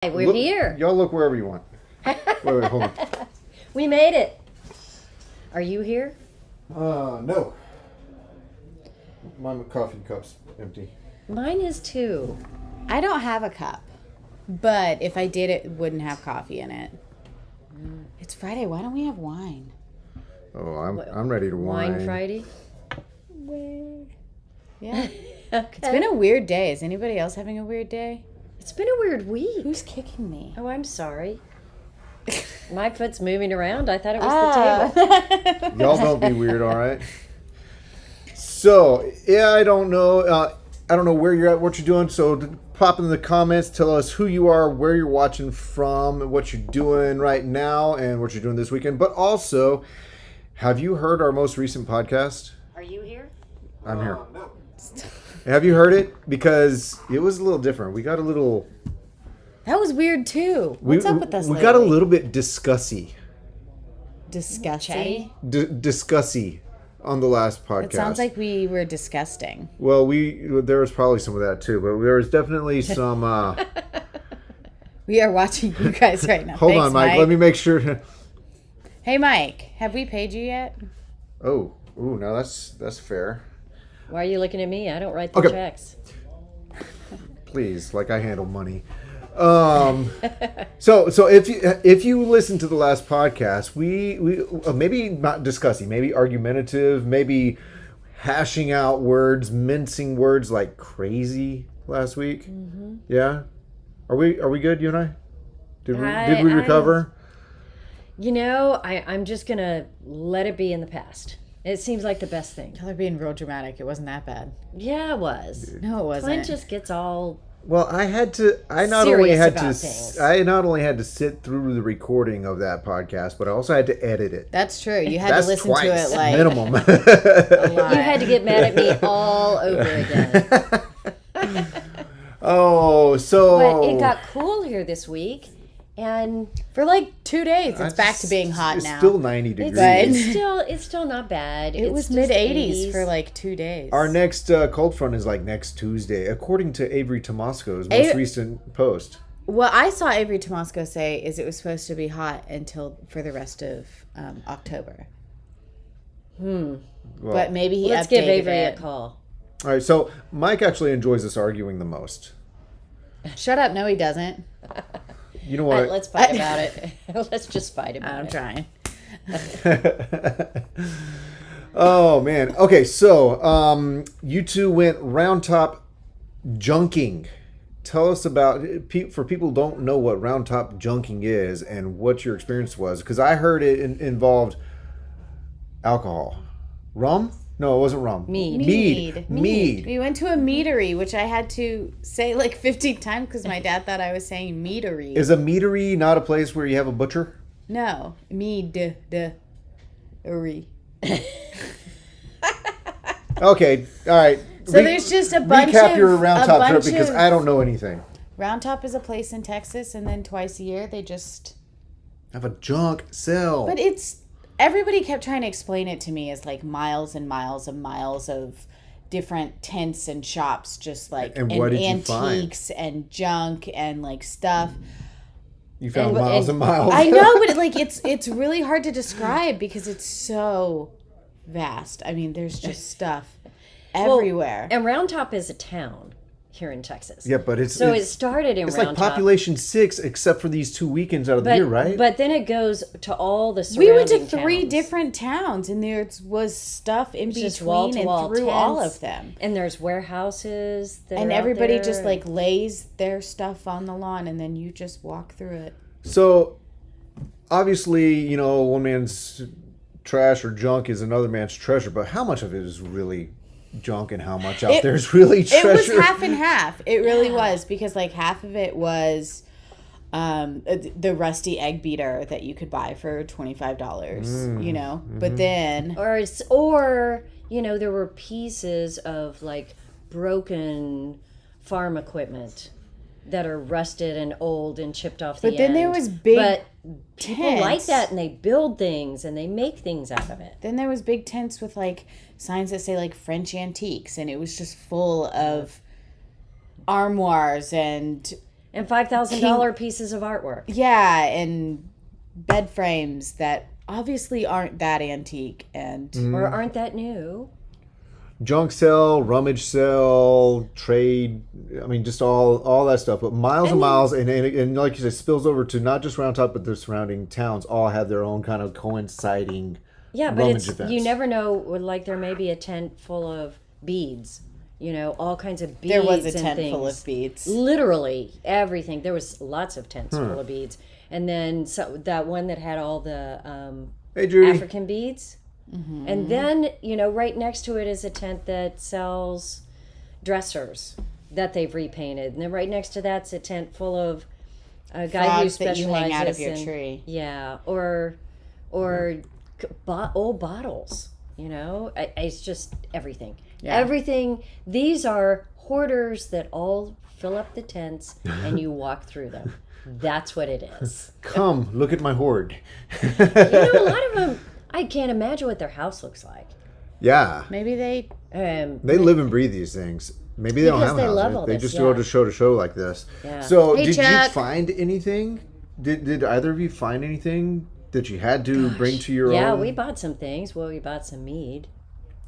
We're here. Y'all look wherever you want. Wait, hold on. We made it. Are you here? No. My coffee cup's empty. Mine is too. I don't have a cup, but if I did, it wouldn't have coffee in it. It's Friday. Why don't we have wine? Oh, I'm ready to wine. Wine Friday? Yeah. Okay. It's been a weird day. Is anybody else having a weird day? It's been a weird week. Who's kicking me? Oh, I'm sorry. My foot's moving around. I thought it was the table. Y'all don't be weird, all right? So, yeah, I don't know. I don't know where you're at, what you're doing. So, pop in the comments. Tell us who you are, where you're watching from, what you're doing right now, and what you're doing this weekend. But also, have you heard our most recent podcast? Are you here? I'm here. No. Have you heard it? Because it was a little different. We got a little... That was weird too. What's up with us We lately? got a little bit discussy. disgusting. Discussy on the last podcast. It sounds like we were disgusting. Well, there was probably some of that too, but there was definitely some... We are watching you guys right now. Hold Thanks, on, Mike. Let me make sure. Hey, Mike. Have we paid you yet? Oh, ooh, now that's fair. Why are you looking at me? I don't write the Okay. checks. Please, like I handle money. So if you listen to the last podcast, we maybe not discussing, maybe argumentative, maybe hashing out words, mincing words like crazy last week. Mm-hmm. Yeah, are we good, you and I? Did we recover? You know, I'm just going to let it be in the past. It seems like the best thing. Y'all are being real dramatic. It wasn't that bad. Yeah, it was. No, it wasn't. Clint just gets all... Well, I not only had to sit through the recording of that podcast, but I also had to edit it. That's true. You had That's to listen twice, to it like minimum. a lot. You had to get mad at me all over again. Oh, so But it got cool here this week, and For like 2 days. It's back to being hot it's now. still 90 degrees. it's still not bad. It was just mid 80s 80s. for like 2 days. Our next cold front is like next Tuesday, according to Avery Tomasco's most recent post. What I saw Avery Tomasco say is it was supposed to be hot until for the rest of October. Well, But maybe he Let's updated give Avery it. a call. all right, so Mike actually enjoys us arguing the most. Shut up. No, he doesn't. You know what? Let's fight about it. Let's just fight about I'm it. trying. Oh man. Okay, so you two went round top junking. Tell us about, for people who don't know what round top junking is and what your experience was, because I heard it involved alcohol, rum. No, it wasn't rum. Mead. Mead. We went to a meadery, which I had to say like 50 times because my dad thought I was saying meadery. Is a meadery not a place where you have a butcher? No, meadery. Okay, all right. So there's just a bunch recap of your round a top trip bunch because of- I don't know anything. Round Top is a place in Texas, and then twice a year they just. Have a junk sale. But it's everybody kept trying to explain it to me as like miles and miles and miles of different tents and shops, just like And what did you antiques and junk and like stuff. You found And- miles and miles. I know, but like it's really hard to describe because it's so vast. I mean, there's just stuff everywhere. And Round Top is a town here in Texas. Yeah, but it started in it's Round like Top. population 6, except for these 2 weekends out of the But, year, right? but then it goes to all the We surrounding went to 3 towns. different towns, and there was stuff in Just between wall-to-wall and through all tents. of them. And there's warehouses that And are out everybody there. just like lays their stuff on the lawn, and then you just walk through it. So, obviously, you know, one man's trash or junk is another man's treasure, but how much of it is really junk and how much out there is really treasure? It was half and half. It really was, because like half of it was the rusty egg beater that you could buy for $25, you know. But then or you know, there were pieces of like broken farm equipment that are rusted and old and chipped off the end. But then there was big But people like tents. that, and they build things and they make things out of it. Then there was big tents with like signs that say like French antiques, and it was just full of armoires and And $5,000 pieces of artwork. Yeah, and bed frames that obviously aren't that antique and Or aren't that new? Junk sale, rummage sale, trade. I mean, just all that stuff. But miles and miles, and like you said, spills over to not just Round Top, but the surrounding towns all have their own kind of coinciding. Yeah, but rummage events. you never know. Like there may be a tent full of beads. All kinds of beads. there was a and tent things. full of beads. Literally everything. There was lots of tents full of beads, and then that one that had all the Hey, Judy. African beads. And then, right next to it is a tent that sells dressers that they've repainted. And then right next to that's a tent full of a guy who Frogs that specializes you hang out of your in, tree. Yeah, or old bottles, It's just everything. Yeah. Everything. These are hoarders that all fill up the tents and you walk through them. That's what it is. Come, look at my hoard. A lot of them, I can't imagine what their house looks like. Yeah. Maybe they They live and breathe these things. Maybe they don't Because have they a house. love all They this, just yeah. go to show like this. Yeah. So Hey, did Chuck. you find anything? Did either of you find anything that you had to bring to your Yeah, own? we bought some things. Well, we bought some mead.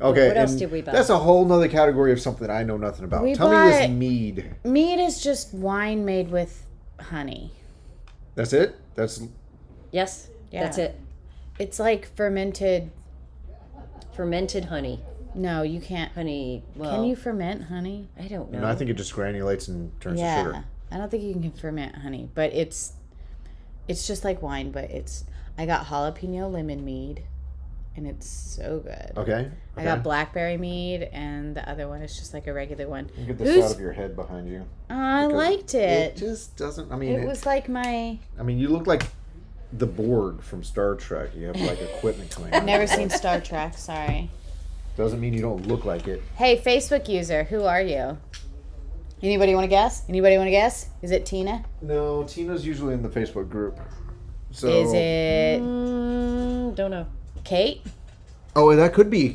Okay. What else and did we buy? That's a whole nother category of something I know nothing about. We Tell me this bought- mead. mead is just wine made with honey. That's it? That's Yes, Yeah. that's it. It's like fermented. Fermented honey. No, you can't. Honey, well, Can you ferment honey? I don't know. no, I think it just granulates and turns to Yeah, sugar. I don't think you can ferment honey, but it's just like wine, but I got jalapeno lemon mead, and it's so good. Okay. I got blackberry mead, and the other one is just like a regular one. Get this out of your head behind you. Oh, I Because liked It it. just doesn't. I mean, It was like my. I mean, you look like the Borg from Star Trek. You have like equipment coming. out. Never seen Star Trek. Sorry. Doesn't mean you don't look like it. Hey, Facebook user, who are you? Anybody want to guess? Anybody want to guess? Is it Tina? No, Tina's usually in the Facebook group. So Is it Don't know. Kate? Oh, that could be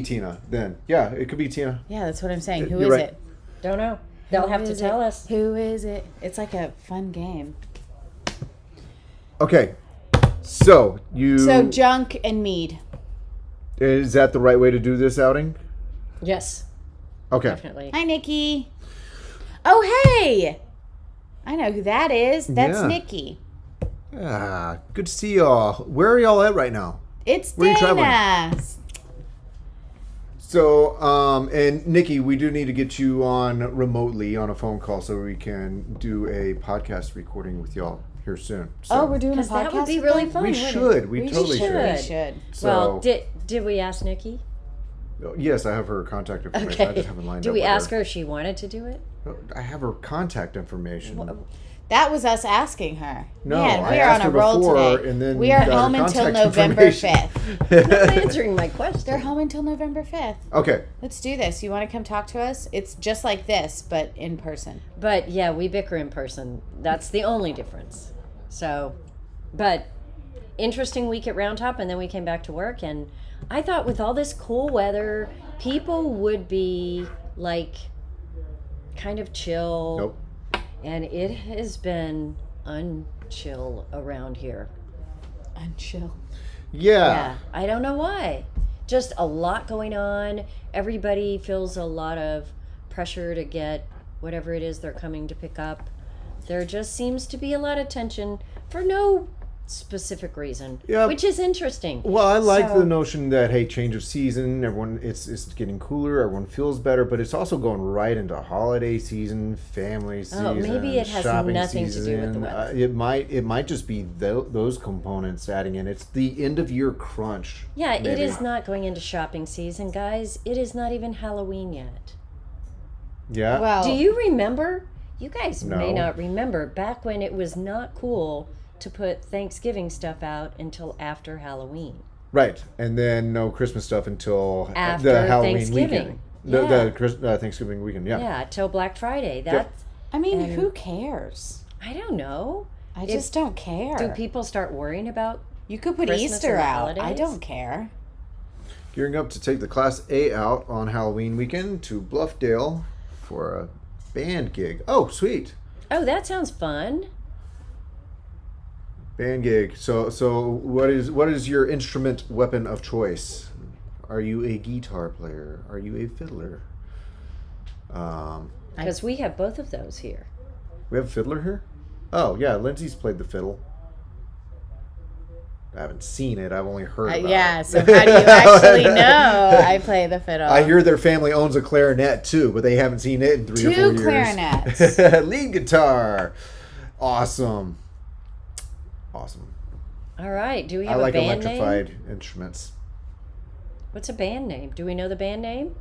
Tina. Then yeah, it could be Tina. Yeah, that's what I'm saying. Who You're is right. it? Don't know. They'll have to is tell it? us. Who is it? It's like a fun game. Okay, so you. So junk and mead. Is that the right way to do this outing? Yes, Okay. definitely. Hi, Nikki. Oh, hey! I know who that is. That's Yeah. Nikki. Ah, good to see y'all. Where are y'all at right now? It's Where are you Dana. So, and Nikki, we do need to get you on remotely on a phone call so we can do a podcast recording with y'all here soon. So Oh, we're doing a Because podcast. that would be with really them? fun. we wouldn't it? should. We We totally should. should. We should. So, Well, did we ask Nikki? yes, I have her contact information. I just haven't lined Do up we with ask her if she wanted to do it? I have her contact information. That was us asking her. No, Man, I we are asked on a her roll before, today. and then we are got her home until contact November information. 5th. Not answering my question. They're home until November 5th. Okay. Let's do this. You want to come talk to us? It's just like this, but in person. But yeah, we bicker in person. That's the only difference. So, but interesting week at Round Top, and then we came back to work, and I thought with all this cool weather, people would be like kind of chill. Nope. And it has been unchill around here. Unchill. Yeah, I don't know why. Just a lot going on. Everybody feels a lot of pressure to get whatever it is they're coming to pick up. There just seems to be a lot of tension for no specific reason, Yeah. which is interesting. Well, I like So- the notion that hey, change of season. Everyone, it's getting cooler. Everyone feels better, but it's also going right into holiday season, family season. Oh, maybe it has shopping nothing to do with the season. weather. It might just be those components adding in. It's the end of year crunch. Yeah, it maybe. is not going into shopping season, guys. It is not even Halloween yet. Yeah. Well, Do you remember? You guys may No. not remember back when it was not cool to put Thanksgiving stuff out until after Halloween. Right, and then no Christmas stuff until After the Halloween Thanksgiving. weekend. Yeah. The Thanksgiving weekend. Yeah. Yeah, till Black Friday. That's I mean, And- who cares? I don't know. I just don't care. Do people start worrying about? You could put Christmas Easter and the out. I holidays? don't care. Gearing up to take the Class A out on Halloween weekend to Bluffdale for a band gig. Oh, sweet. Oh, that sounds fun. Band gig. So what is your instrument weapon of choice? Are you a guitar player? Are you a fiddler? Because we have both of those here. We have a fiddler here? Oh, yeah, Lindsay's played the fiddle. I haven't seen it. I've only heard about Yeah, it. so how do you actually know I play the fiddle? I hear their family owns a clarinet too, but they haven't seen it in 3 or 4 years. 2 clarinets. Lead guitar. Awesome. All right. Do we I have like a band electrified name? instruments. What's a band name? Do we know the band name?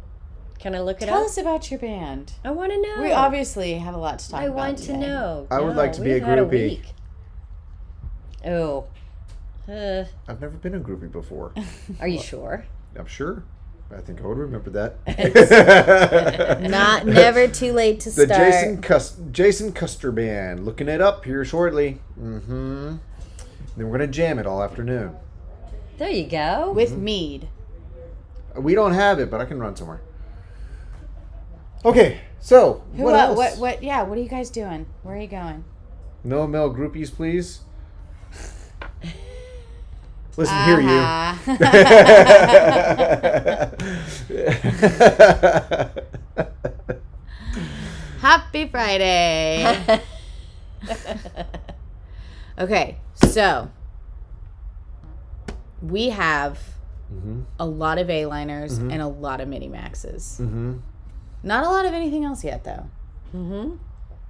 Can I look it Tell up? us about your band. I want to know. We obviously have a lot to talk I about. want to today. know. I would like to be we've a had groupie. week. Oh. I've never been a groupie before. Are you sure? I'm sure. I think I would remember that. Never too late to The start. Jason Custer Band. Looking it up here shortly. Mm-hmm. Then we're gonna jam it all afternoon. There you go. With mead. We don't have it, but I can run somewhere. Okay, so what else? What are you guys doing? Where are you going? No male groupies, please. Listen, hear you. Happy Friday. Okay, so we have a lot of A-liners and a lot of mini maxes. Not a lot of anything else yet, though.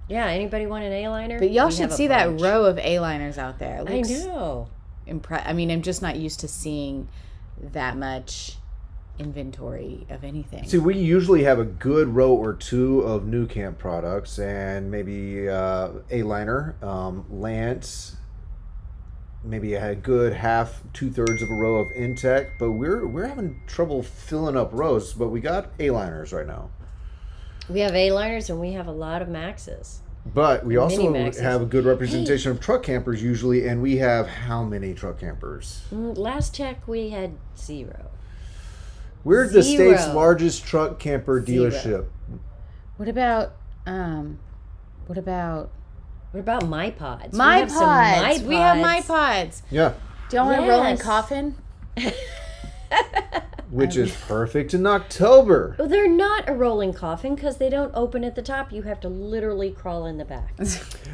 Yeah, anybody want an A-liner? But y'all We should have a see that bunch. row of A-liners out there. It I looks know. I mean, I'm just not used to seeing that much inventory of anything. See, we usually have a good row or two of New Camp products and maybe A-liner, Lance, maybe a good half, 2/3 of a row of Intech, but we're having trouble filling up rows, but we got A-liners right now. We have A-liners and we have a lot of maxes. But we also Mini-maxes. have a good representation of truck campers usually, and we have how many truck campers? Last check, we had 0. We're the state's 0. largest truck camper 0. dealership. What about What about My Pods? My Pods? We have My Pods. Yeah, Do y'all want a rolling Yes. coffin? which is perfect in October. Well, they're not a rolling coffin because they don't open at the top. You have to literally crawl in the back.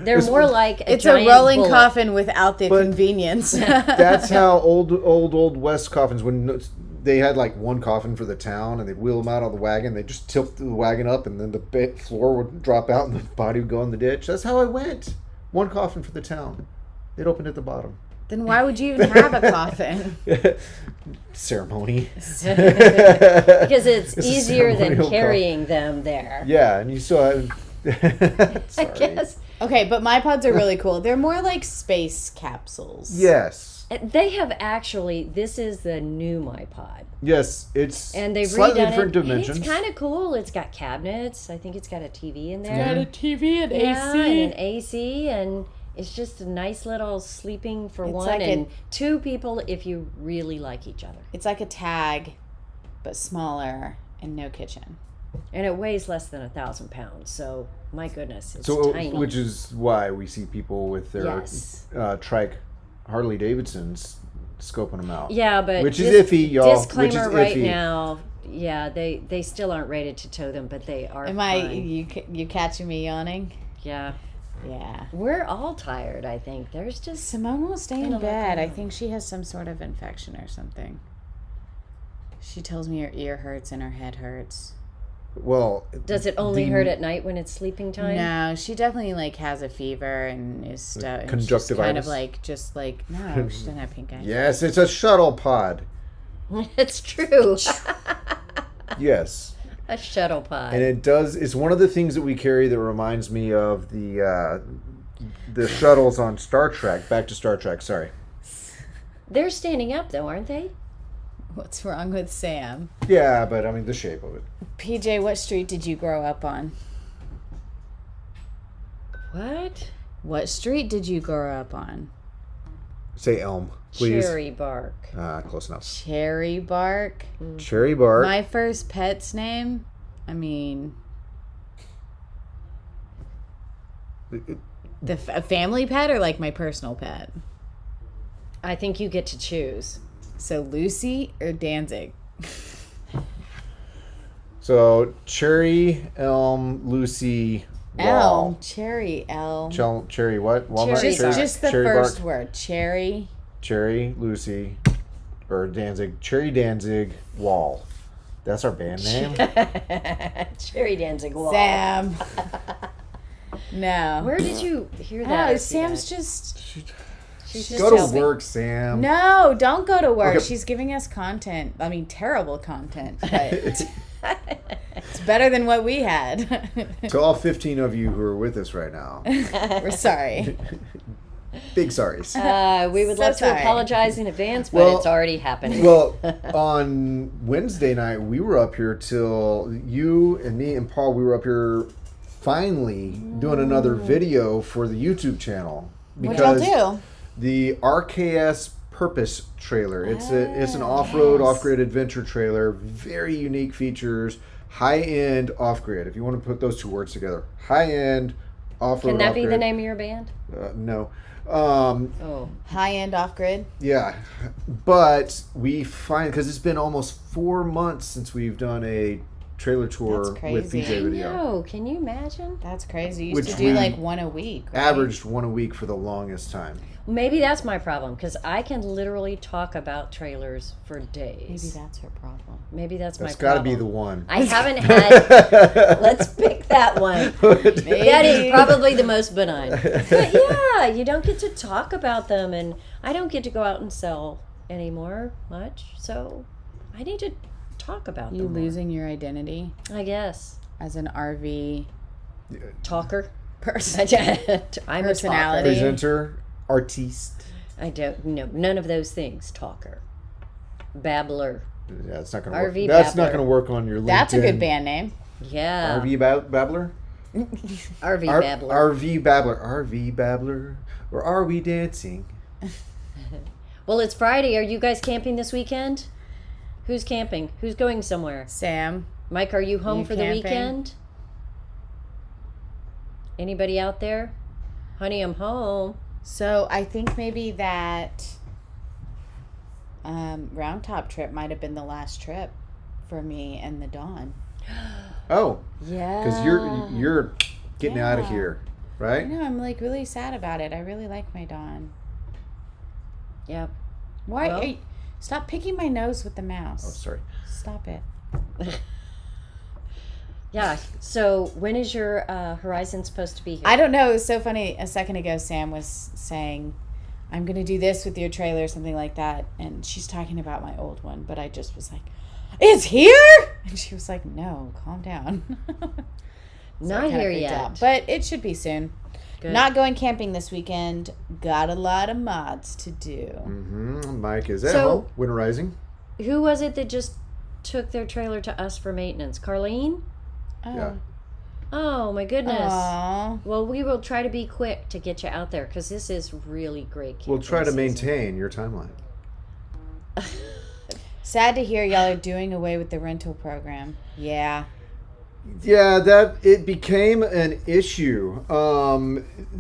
They're more like It's a giant rolling bullet. coffin without the But- convenience. That's how old West coffins, when they had like one coffin for the town and they'd wheel them out on the wagon, they'd just tilt the wagon up and then the floor would drop out and the body would go in the ditch. That's how I went. One coffin for the town. It opened at the bottom. Then why would you even have a coffin? Ceremony. Because it's It's a easier than ceremonial carrying them there. Yeah, and you still have... I guess. Okay, but My Pods are really cool. They're more like space capsules. Yes. They have actually, this is the new My Pod. Yes, it's And they've slightly redone different it. And dimensions. it's kind of cool. It's got cabinets. I think it's got a TV in there. Got a TV and Yeah, AC. and an AC, and it's just a nice little sleeping for one like and 2 people if you really like each other. It's like a tag, but smaller and no kitchen. And it weighs less than 1,000 pounds, so my goodness, it's So, tiny. which is why we see people with their Yes. trike Harley Davidsons scoping them out. Yeah, but which is iffy, y'all. Disclaimer Which is right iffy. now. Yeah, they still aren't rated to tow them, but they are. Am fine. you catching me yawning? Yeah, Yeah. we're all tired. I think there's just Simone will stay in Kinda bed. like I think she has some sort of infection or something. She tells me her ear hurts and her head hurts. Well, Does it only the- hurt at night when it's sleeping time? No, she definitely like has a fever and is stuck. Kind Conjunctivitis? of like just like no, she doesn't have pink eye. Yes, it's a shuttle pod. It's true. Yes, A shuttle pod. and it does. It's one of the things that we carry that reminds me of the shuttles on Star Trek. Back to Star Trek. Sorry. They're standing up though, aren't they? What's wrong with Sam? Yeah, but I mean the shape of it. PJ, what street did you grow up on? What? What street did you grow up on? Say Elm, please. Cherry bark. Close enough. Cherry Bark. Cherry bark. My first pet's name. I mean, A family pet or like my personal pet? I think you get to choose. So Lucy or Danzig? So Cherry, Elm, Lucy, Wall. Elm, cherry, elm. Cherry what? Walnut? Cherry bark. Just the cherry first bark? word. Cherry. Cherry, Lucy, or Danzig. Cherry, Danzig, Wall. That's our band name. Cherry Danzig Wall. Sam. No. Where did you hear that? Oh, or see Sam's that? just. She's just Go to helping. work, Sam. No, don't go to work. Okay. She's giving us content. I mean, terrible content, but it's better than what we had. To all 15 of you who are with us right now, We're sorry. big sorries. We would So love to sorry. apologize in advance, but Well- it's already happening. Well, on Wednesday night, we were up here till you and me and Paul, we were up here finally doing another video for the YouTube channel. What'd y'all do? The RKS Purpose trailer. It's an off-road, yes. off-grid adventure trailer. Very unique features. High-end off-grid. If you want to put those two words together, high-end off-road. Can that be the off-grid. name of your band? No. Oh, High-end off-grid. Yeah, but we find because it's been almost 4 months since we've done a trailer tour That's with crazy. PJ Video. no! Can you imagine? That's crazy. You Which used to do we like one a week, right? Averaged one a week for the longest time. Maybe that's my problem because I can literally talk about trailers for Maybe days. that's her problem. Maybe that's my That's got to problem. be the one. I haven't had. Let's pick that one. That is probably the most benign. But yeah, you don't get to talk about them, and I don't get to go out and sell anymore much. So I need to talk about You them. more, losing your identity I guess. as an RV Talker. person. I'm Personality. a talker. Presenter, artiste. I don't know none of those things. Talker, babbler. Yeah, it's not gonna work. RV That's not Babbler. gonna work on your LinkedIn. That's a good band name. Yeah, RV Babbler. RV R- babbler. RV Babbler. RV Babbler. Or are we dancing? Well, it's Friday. Are you guys camping this weekend? Who's camping? Who's going somewhere? Sam. Mike, are you home You for camping? the weekend? Anybody out there? Honey, I'm home. So I think maybe that Round Top trip might have been the last trip for me and the Dawn. Oh, Yeah. because you're getting out of Yeah. here, I right? know, I'm like really sad about it. I really like my Dawn. Yep. Why? Well- Stop picking my nose with the Oh, mouse. sorry. Stop it. Yeah. So when is your Horizon supposed to be here? I don't know. It was so funny. A second ago, Sam was saying, I'm going to do this with your trailer, something like that. And she's talking about my old one. But I just was like, it's here? And she was like, no, calm down. So I Not kinda here freaked yet. out. But it should be soon. Good. Not going camping this weekend. Got a lot of mods to do. Mm-hmm. Mike is at So- home. Winterizing. Who was it that just took their trailer to us for maintenance? Carlene? Oh. Yeah. Oh my goodness. Aw. Well, we will try to be quick to get you out there because this is really great. We'll try to camping season. maintain your timeline. Sad to hear y'all are doing away with the rental program. Yeah. Yeah, that it became an issue.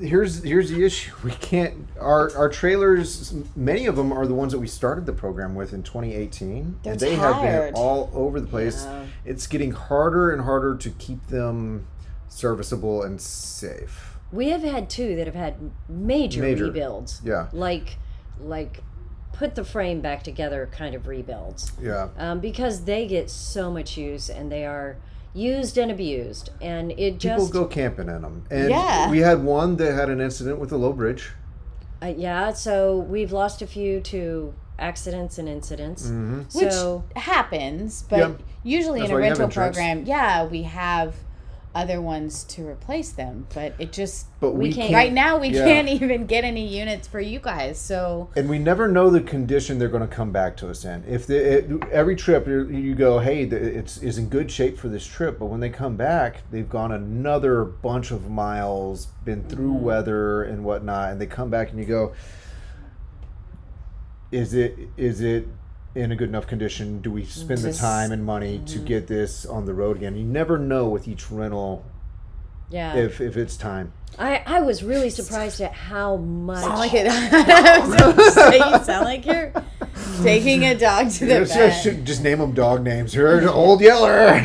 Here's the issue. We can't. Our trailers. Many of them are the ones that we started the program with in 2018, They're and they have tired. been all over the place. Yeah. It's getting harder and harder to keep them serviceable and safe. We have had two that have had major. rebuilds. Yeah, Like put the frame back together kind of rebuilds. yeah. Because they get so much use and they are used and abused. And it People just, go camping in them, and Yeah. we had one that had an incident with a low bridge. yeah, so we've lost a few to accidents and incidents. Mm-hmm. So, Which happens, but Yeah. usually That's in a why you have rental insurance. program, yeah, we have other ones to replace them. But it just But We we can't- can't. right now we Yeah. can't even get any units for you guys. So And we never know the condition they're going to come back to us in. If every trip you go, hey, it's is in good shape for this trip, but when they come back, they've gone another bunch of miles, been through weather and whatnot, and they come back and you go, is it in a good enough condition? Do we spend the Just- time and money to get this on the road again? You never know with each rental Yeah. if it's time. I was really surprised at how much. Sound like it. I was gonna say, you sound like you're taking a dog to the vet. Just name them dog names. Here's Old Yeller.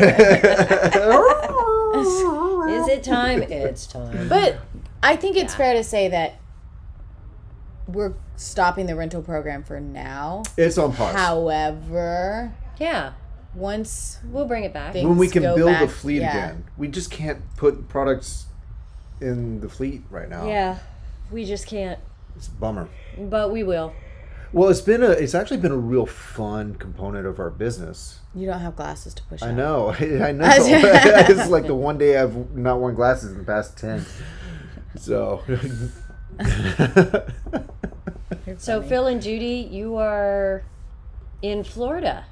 Is it time? It's time. But I think it's fair to say that we're stopping the rental program for now. It's on pause. However, Yeah, once we'll bring it back. Things When we can go build a back, fleet yeah. again, we just can't put products in the fleet right now. Yeah, we just can't. It's a bummer. But we will. Well, it's actually been a real fun component of our business. you don't have glasses to push I out. know. I know. It's like the one day I've not worn glasses in the past 10. So. So Phil and Judy, you are in Florida.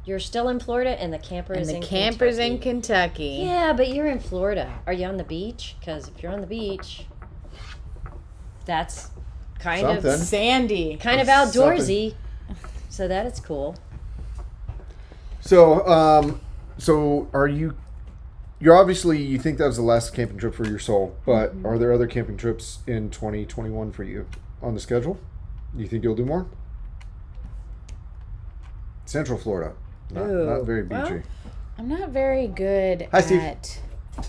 You're still in Florida, and the camper And is the in camper's Kentucky. in Kentucky. Yeah, but you're in Florida. Are you on the beach? Because if you're on the beach, that's kind Something. of Sandy. outdoorsy. So that is cool. So are you? You're obviously, you think that was the last camping trip for your soul, but are there other camping trips in 2021 for you on the schedule? Do you think you'll do more? Central Florida, not Ooh, very well, beachy. I'm not very good Hi, Steve. at... I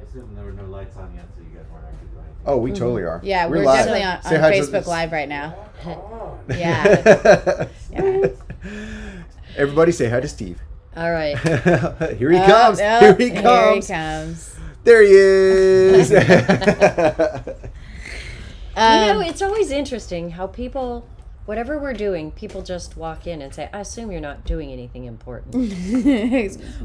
assume there were no lights on yet, so you guys weren't actually doing anything. Oh, we totally are. Yeah, we're live. definitely on Say hi to Facebook this- Live right now. Yeah. Yeah. Everybody say hi to Steve. All right. Here he comes. Oh, Here he Here he comes. comes. There he is. You know, it's always interesting how people, whatever we're doing, people just walk in and say, I assume you're not doing anything important.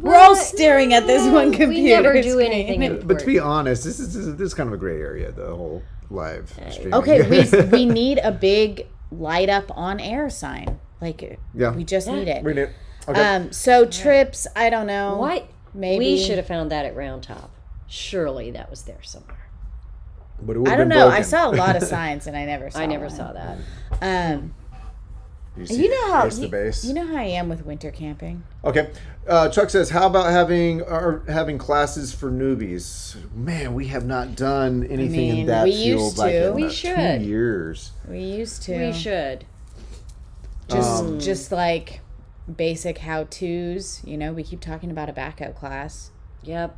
We're all staring at this one computer. We never do screen. anything important. But to be honest, this is kind of a gray area, the whole live streaming. Okay, we need a big light up on air sign. Like, Yeah. we just need it. We need- Okay. So trips, I don't know. What? Maybe. We should have found that at Round Top. Surely that was there somewhere. But it would've I don't been know. broken. I saw a lot of signs and I never saw I never one. saw that. see You know how face to base. you know how I am with winter camping. Okay. Chuck says, how about having classes for newbies? Man, we have not done anything in mean, that we field used like to. in We about should. 2 years. We used to. We should. Just like basic how-tos. You know, we keep talking about a back-out class. Yep.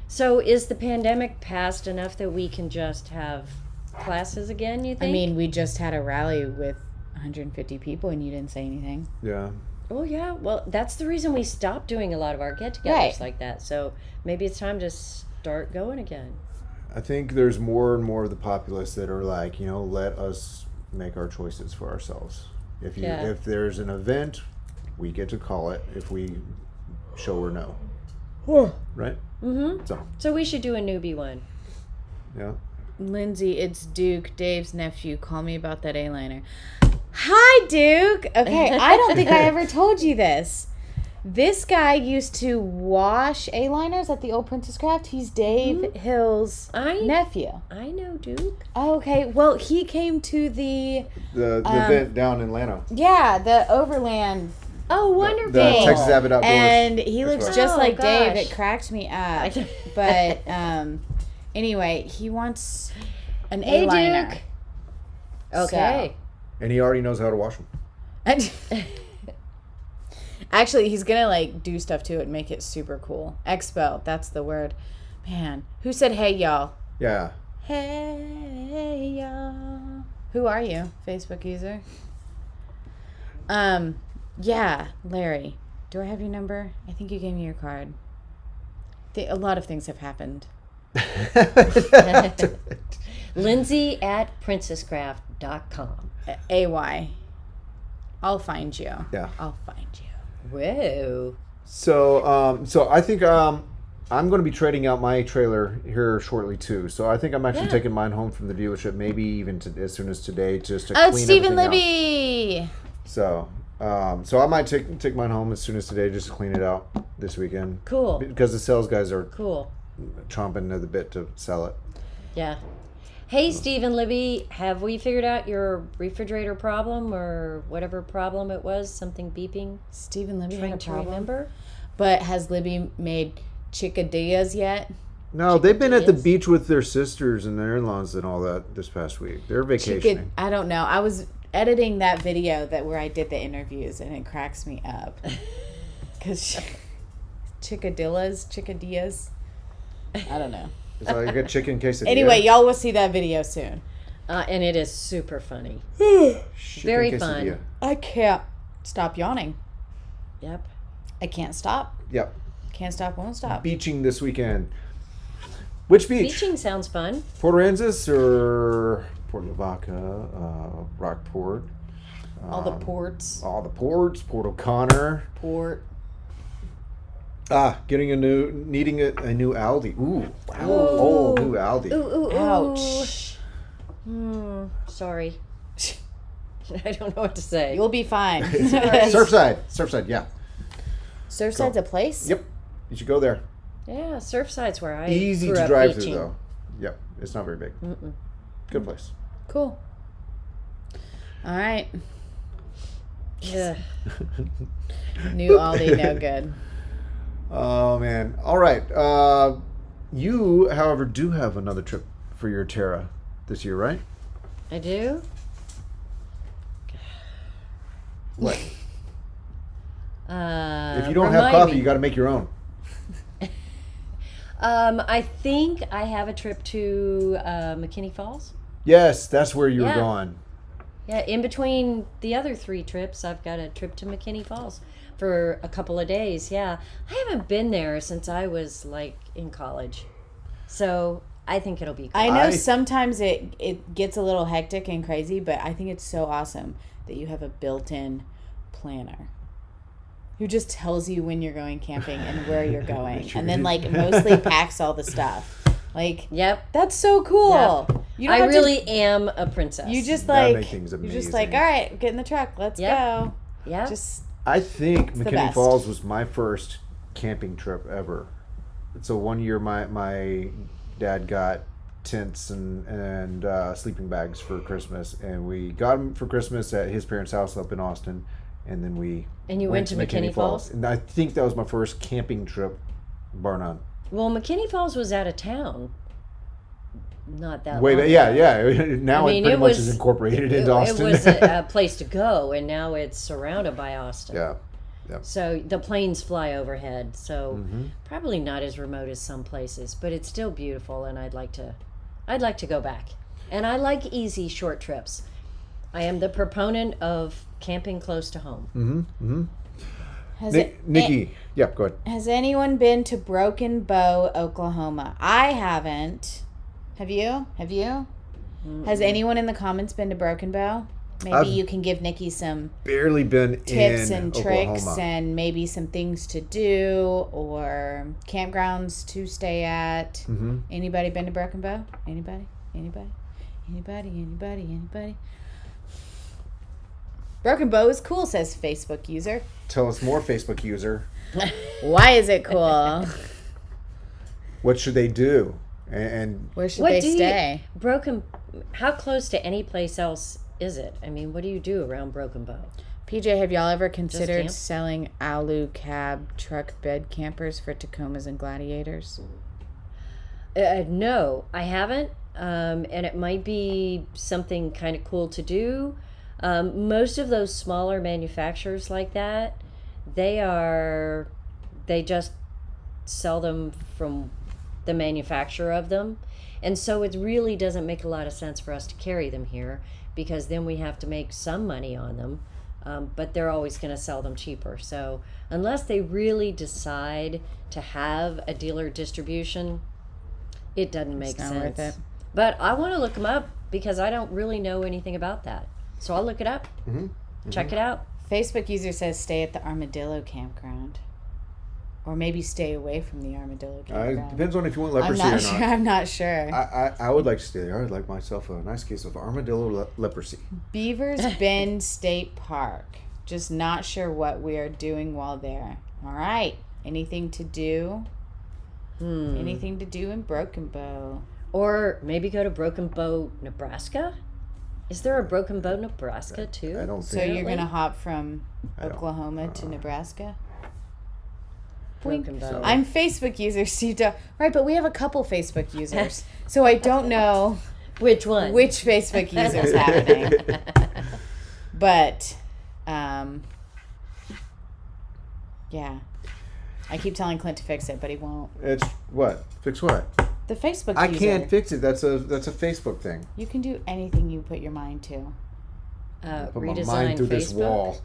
So is the pandemic past enough that we can just have classes again, you think? I mean, we just had a rally with 150 people and you didn't say anything. Yeah. oh yeah. Well, that's the reason we stopped doing a lot of our get-togethers Right. like that. So maybe it's time to start going again. I think there's more and more of the populace that are like, let us make our choices for ourselves. Yeah. If there's an event, we get to call it if we show or no. Right? Mm-hmm. So, So we should do a newbie one. yeah. Lindsay, it's Duke, Dave's nephew. Call me about that A-liner. Hi, Duke. Okay, I don't think I ever told you this. This guy used to wash A-liners at the old Princess Craft. He's Dave Hill's nephew. I know, Duke. Okay, well, he came to the The event down in Llano. the Overland Oh, wonderful. The Texas Avid Outdoors. and he looks Expo. just Oh, like Dave. gosh. It cracked me up. But anyway, he wants an Hey, A-liner. Duke. Okay. And he already knows how to wash them. Actually, he's gonna like do stuff to it and make it super cool. Expo, that's the word. Man, who said hey y'all? Yeah. Hey y'all. Who are you? Facebook user. Yeah, Larry. Do I have your number? I think you gave me your card. A lot of things have happened. Lindsay at princesscraft.com. AY. I'll find you. Yeah. I'll find you. Whoa. So I think I'm going to be trading out my trailer here shortly too. So I think I'm actually taking mine home from the dealership, maybe even as soon as today, just to Oh, clean it's Stephen everything out. Libby. So I might take mine home as soon as today, just to clean it out this weekend. Cool. Because the sales guys are Cool. chomping at the bit to sell it. Yeah. Hey, Stephen Libby, have we figured out your refrigerator problem or whatever problem it was? Something beeping? Stephen Libby had Trying a to problem. remember? But has Libby made chickadillas yet? No, they've been at the Chicadillas? beach with their sisters and their in-laws and all that this past week. They're vacationing. I don't know. I was editing that video where I did the interviews, and it cracks me up because chicadillas. I don't know. It's like a chicken quesadilla. Anyway, y'all will see that video soon. And it is super funny. Chicken very quesadilla. fun. I can't stop yawning. Yep. I can't stop. Yep. Can't stop. Won't stop. Beaching this weekend. Which beach? Beaching sounds fun. Port Aransas or Port Lavaca, Rockport? All the ports. All the ports. Port O'Connor. Port. Needing a new Aldi. Ooh, wow. Oh, new Aldi. Ooh, ooh, ooh. Ouch. Sorry. I don't know what to say. You'll be fine. Surfside, yeah. Surfside's a place? Yep, you should go there. Yeah, Surfside's where I Easy grew to up drive beaching. through, though. Yep, it's not very big. Good place. Cool. All right. Yeah. New Aldi, no good. Oh man! All right. You, however, do have another trip for your Terra this year, right? I do. What? If If you don't have coffee, you got to make your own. I think I have a trip to McKinney Falls. Yes, that's where you were Yeah. going. Yeah, in between the other 3 trips, I've got a trip to McKinney Falls for a couple of days. Yeah, I haven't been there since I was like in college, so I think it'll be. Cool. I know I- sometimes it gets a little hectic and crazy, but I think it's so awesome that you have a built-in planner who just tells you when you're going camping and where you're going, and then like mostly packs all the stuff. Like, Yep. that's so cool. Yep. You don't I have to- really am a princess. you just That like make things you're just like, amazing. all right, get in the truck, let's Yep. go. yeah. Just I think the McKinney best. Falls was my first camping trip ever. So one year, my dad got tents and sleeping bags for Christmas, and we got them for Christmas at his parents' house up in Austin, and then we And you went to McKinney Falls? and I think that was my first camping trip, bar none. Well, McKinney Falls was out of town. Not that Wait, long yeah, ago. yeah. Now I mean, it pretty it much was is incorporated It into Austin. was a place to go, and now it's surrounded by Austin. yeah. So the planes fly overhead. So Mm-hmm. probably not as remote as some places, but it's still beautiful, and I'd like to go back. And I like easy short trips. I am the proponent of camping close to home. Nikki, yeah, go ahead. Has anyone been to Broken Bow, Oklahoma? I haven't. Have you? Have you? Has anyone in the comments been to Broken Bow? Maybe I've you can give Nikki some Barely been tips in and tricks Oklahoma. and maybe some things to do or campgrounds to stay at. Mm-hmm. Anybody been to Broken Bow? Anybody? Anybody? Anybody? Anybody? Anybody? Broken Bow is cool, says Facebook user. Tell us more, Facebook user. Why is it cool? What should they do? And Where should What they do you- stay? How close to any place else is it? I mean, what do you do around Broken Bow? PJ, have y'all ever considered camp? selling Alu cab truck bed campers for Tacomas and Gladiators? No, I haven't. And it might be something kind of cool to do. Most of those smaller manufacturers like that, they just sell them from the manufacturer of them. And so it really doesn't make a lot of sense for us to carry them here because then we have to make some money on them. But they're always going to sell them cheaper. So unless they really decide to have a dealer distribution, it doesn't make not sense. worth it. But I want to look them up because I don't really know anything about that. So I'll look it up. Check it out. Facebook user says stay at the Armadillo campground. Or maybe stay away from the Armadillo it campground. depends on if you want I'm leprosy not or sure. not. I'm not sure. I would like to stay there. I would like myself a nice case of armadillo leprosy. Beavers Bend State Park. Just not sure what we are doing while there. All right. Anything to do? Anything to do in Broken Bow? Or maybe go to Broken Bow, Nebraska? Is there a Broken Bow, Nebraska too? I don't So think. you're going to hop from don't- Oklahoma to Nebraska? Broken bow. I'm Facebook user, Steve. Right, but we have a couple Facebook users, so I don't know Which one? which Facebook user is happening. But, yeah. I keep telling Clint to fix it, but he won't. It's what? Fix what? The Facebook I user. can't fix it. That's a Facebook thing. You can do anything you put your mind to. Put my redesign mind through Facebook. this wall.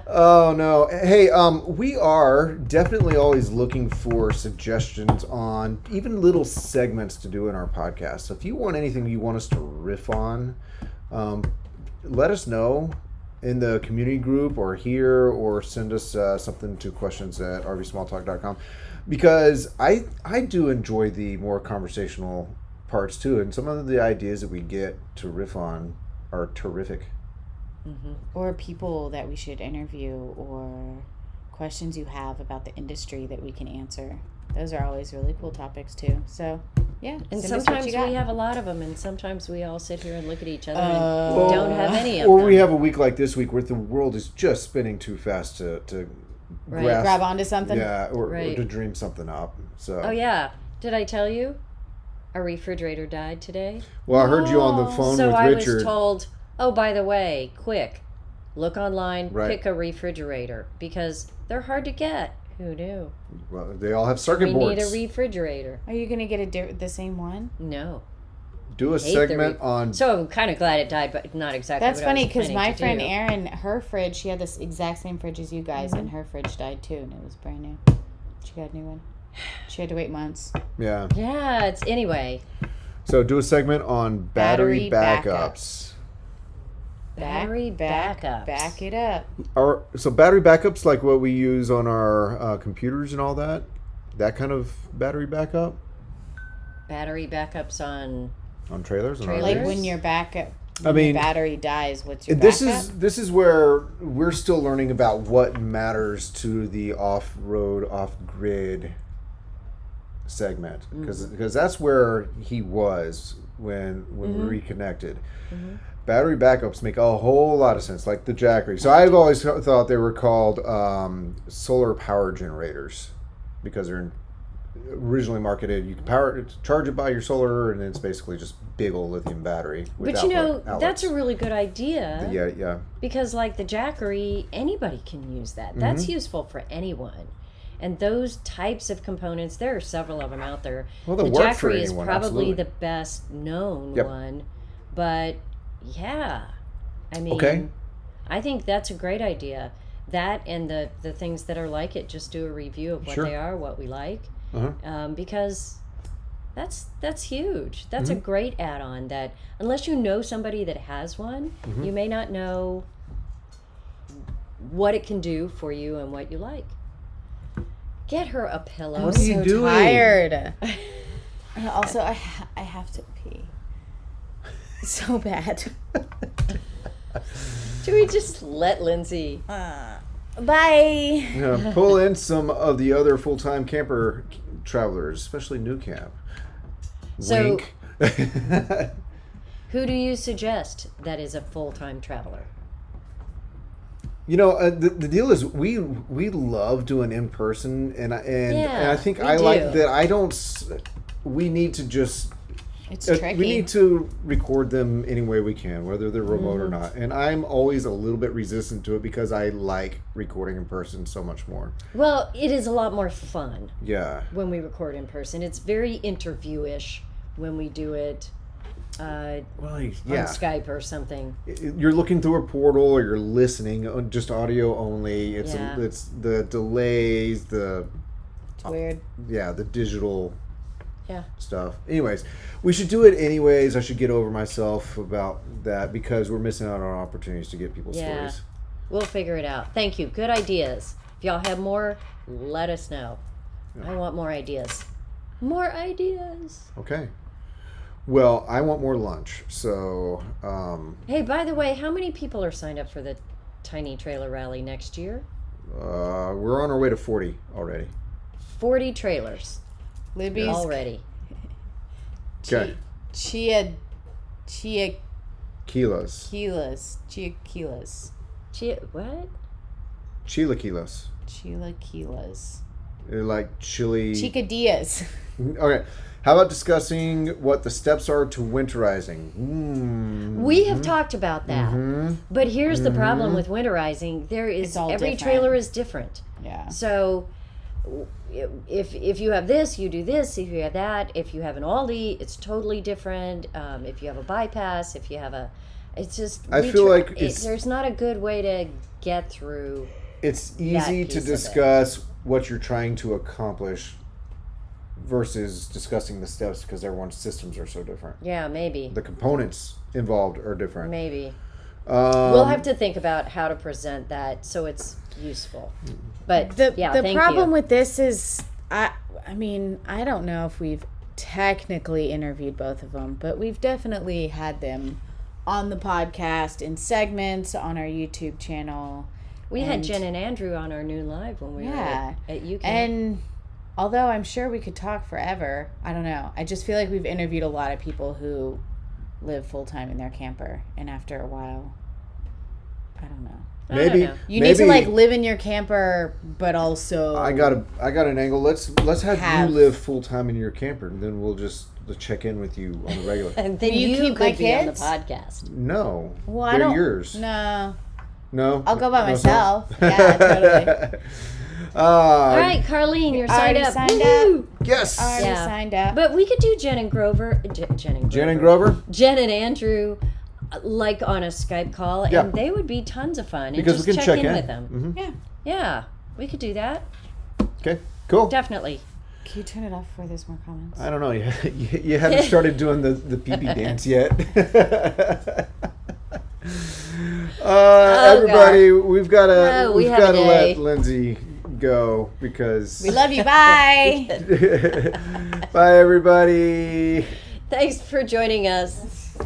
Oh no. Hey, we are definitely always looking for suggestions on even little segments to do in our podcast. So if you want anything you want us to riff on, let us know in the community group or here, or send us something to questions@rvsmalltalk.com, because I do enjoy the more conversational parts too, and some of the ideas that we get to riff on are terrific. Or people that we should interview, or questions you have about the industry that we can answer. Those are always really cool topics too. So, yeah. And send us what sometimes you got. we have a lot of them, and sometimes we all sit here and look at each other and don't have any of Or them. we have a week like this week where the world is just spinning too fast to Right. grasp, grab onto something. yeah, or Right. to dream something up. So, Oh yeah, did I tell you? Our refrigerator died today. well, I heard you on the phone So with I Richard. was told, oh, by the way, quick, look online, Right. pick a refrigerator, because they're hard to get. Who knew? Well, they all have circuit We boards. need a refrigerator. Are you gonna get the same one? No. Do a Hate the segment on. So I'm kind of glad it died, but not exactly. That's what I was funny because planning my to friend do. Erin, her fridge, she had this exact same fridge as you guys, Mm-hmm. and her fridge died too, and it was brand new. She got a new one. She had to wait months. Yeah. Yeah, it's anyway. So do a segment on battery Battery backups. Battery backups. Back it up. So battery backups, like what we use on our computers and all that. That kind of battery backup Battery backups on. on trailers. And Trailers? Like RVs? when your backup, I when mean, your battery dies, what's your This backup? is where we're still learning about what matters to the off-road, off-grid segment, because that's where he was when we reconnected. Battery backups make a whole lot of sense, like the Jackery. So I've always thought they were called solar power generators, because they're originally marketed. You can charge it by your solar, and it's basically just big old lithium battery. With But you know, outlet that's a outlets. really good idea. Yeah. Because like the Jackery, anybody can use that. That's useful for anyone. And those types of components, there are several of them out there. Well, the they'll work for Jackery is anyone, probably absolutely. the best known Yep. one. But yeah, I mean, Okay. I think that's a great idea. That and the things that are like it, just do a review of what Sure. they are, what we like. Uh-huh. Because that's huge. That's Mm-hmm. a great add-on that unless you know somebody that has one, Mm-hmm. you may not know what it can do for you and what you like. Get her a pillow. What are you doing? Tired. Also, I have to pee. So bad. Should we just let Lindsay? Bye. Yeah, pull in some of the other full-time camper travelers, especially New Camp. So- Wink. Who do you suggest that is a full-time traveler? You know, the deal is we love doing in person, and I think we I like do. that. I don't. We need to just. It's tricky. We need to record them any way we can, whether they're remote or not. And I'm always a little bit resistant to it because I like recording in person so much more. Well, it is a lot more fun Yeah. when we record in person. It's very interview-ish when we do it Well, on yeah. Skype or something. You're looking through a portal, or you're listening, just audio only. It's Yeah. it's the delays, the It's weird. the digital Yeah. stuff. Anyways, we should do it anyways. I should get over myself about that because we're missing out on opportunities to get people's Yeah. stories. We'll figure it out. Thank you. Good ideas. If y'all have more, let us know. I want more ideas. More ideas. Okay. Well, I want more lunch, so Hey, by the way, how many people are signed up for the Tiny Trailer Rally next year? we're on our way to 40 already. 40 trailers Libby's already. Okay. Chia Kilos. kilos. Chia kilos. What? Chilaquilos. Chilaquiles. They're like chili. Chicadillas. Okay. How about discussing what the steps are to winterizing? We have talked about that. Mm-hmm. But here's the problem with winterizing. There is It's all every different. trailer is different. Yeah. So if you have this, you do this. If you have that, if you have an Aldi, it's totally different. If you have a bypass, if you have a, it's just. I feel like it's- there's not a good way to get through. It's easy piece to of it. discuss what you're trying to accomplish versus discussing the steps because everyone's systems are so different. Yeah, maybe, The components involved are different. maybe. Um, We'll have to think about how to present that so it's useful. But The yeah, the thank problem you. with this is I mean, I don't know if we've technically interviewed both of them, but we've definitely had them on the podcast in segments on our YouTube channel. We had and- Jen and Andrew on our new live when we Yeah. were at UK. And although I'm sure we could talk forever, I don't know. I just feel like we've interviewed a lot of people who live full time in their camper, and after a while, I don't know. I don't maybe know. You need to maybe like live in your camper, but also I got an angle. Let's have Have- you live full time in your camper, and then we'll check in with you on the regular. And then Will you you keep my could be on the kids? podcast. No, Well, I they're don't. yours. No, No, I'll go by No, it's not? myself. Yeah, totally. All right, Carlene, you're signed Already up. signed Woo! Yes. Already Yeah. signed up. But we could do Jen and Grover. Jen and Grover. Jen and Andrew, like on a Skype call, Yeah. and they would be tons of fun. And Because just we can check check in in. with them. Mhm. Yeah. Yeah, we could do that. Okay. Cool. Definitely. Can you turn it off before there's more comments? I don't know. You haven't started doing the pee-pee dance yet. Everybody, we've got to Oh, we we've have a got to day. let Lindsay go because We love you. Bye. Bye everybody. Thanks for joining us.